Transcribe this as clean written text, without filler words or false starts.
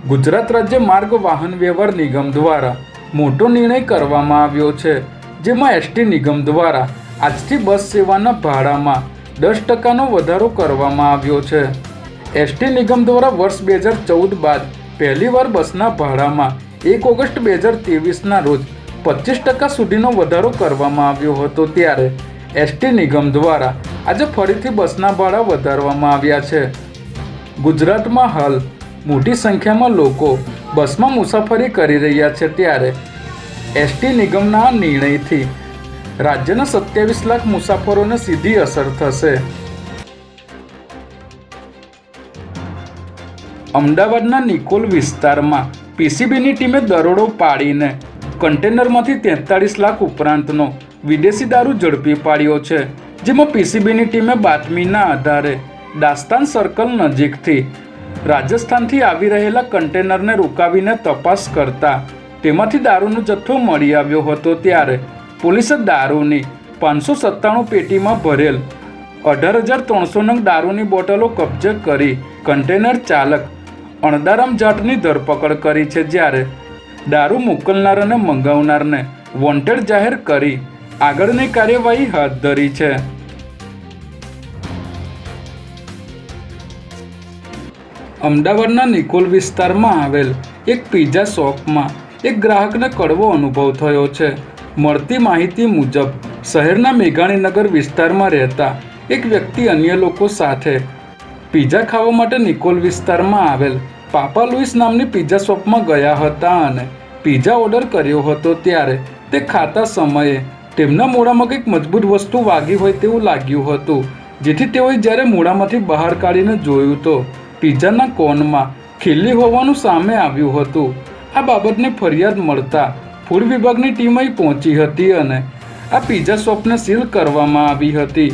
ગુજરાત રાજ્ય માર્ગ વાહન વ્યવહાર નિગમ દ્વારા મોટો નિર્ણય કરવામાં આવ્યો છે, જેમાં એસટી નિગમ દ્વારા આજથી બસ સેવાના ભાડામાં 10% વધારો કરવામાં આવ્યો છે। એસટી નિગમ દ્વારા વર્ષ 2014 બાદ પહેલીવાર બસના ભાડામાં 1 ઓગસ્ટ 2023ના રોજ 25% સુધીનો વધારો કરવામાં આવ્યો હતો, ત્યારે એસટી નિગમ દ્વારા આજે ફરીથી બસના ભાડા વધારવામાં આવ્યા છે। ગુજરાતમાં હાલ મોટી સંખ્યામાં લોકો બસમાં મુસાફરી કરી રહ્યા છે, ત્યારે એસટી નિગમના આ નિર્ણયથી રાજ્યના 27 લાખ મુસાફરોને સીધી અસર થશે। અમદાવાદના નિકોલ વિસ્તારમાં પીસીબીની ટીમે દરોડો પાડીને કન્ટેનરમાંથી 43 લાખ ઉપરાંતનો વિદેશી દારૂ ઝડપી પાડ્યો છે, જેમાં પીસીબીની ટીમે બાતમીના આધારે દાસ્તાન સર્કલ નજીકથી રાજસ્થાનથી આવી રહેલા કન્ટેનરને રોકાવીને તપાસ કરતા તેમાંથી દારૂનો જથ્થો મળી આવ્યો હતો, ત્યારે પોલીસે દારૂની 597 પેટીમાં ભરેલ 18,300 નંગ દારૂની બોટલો કબજે કરી કન્ટેનર ચાલક અણદારામ જાટની ધરપકડ કરી છે, જ્યારે દારૂ મોકલનાર અને મંગાવનારને વોન્ટેડ જાહેર કરી આગળની કાર્યવાહી હાથ ધરી છે। અમદાવાદના નિકોલ વિસ્તારમાં આવેલ એક પિઝા શોપમાં એક ગ્રાહકને કડવો અનુભવ થયો છે। મળતી માહિતી મુજબ શહેરના મેઘાણીનગર વિસ્તારમાં રહેતા એક વ્યક્તિ અન્ય લોકો સાથે પિઝા ખાવા માટે નિકોલ વિસ્તારમાં આવેલ પાપા લુઈસ નામની પિઝા શોપમાં ગયા હતા અને પિઝા ઓર્ડર કર્યો હતો, ત્યારે તે ખાતા સમયે તેમના મોઢામાં કંઈક મજબૂત વસ્તુ વાગી હોય તેવું લાગ્યું હતું, જેથી તેઓએ જ્યારે મોઢામાંથી બહાર કાઢીને જોયું તો પિઝાના કોનમાં ખીલ્લી હોવાનું સામે આવ્યું હતું। આ બાબતની ફરિયાદ મળતા ફૂડ વિભાગની ટીમ અહીં પહોંચી હતી અને આ પિઝા શોપને સીલ કરવામાં આવી હતી।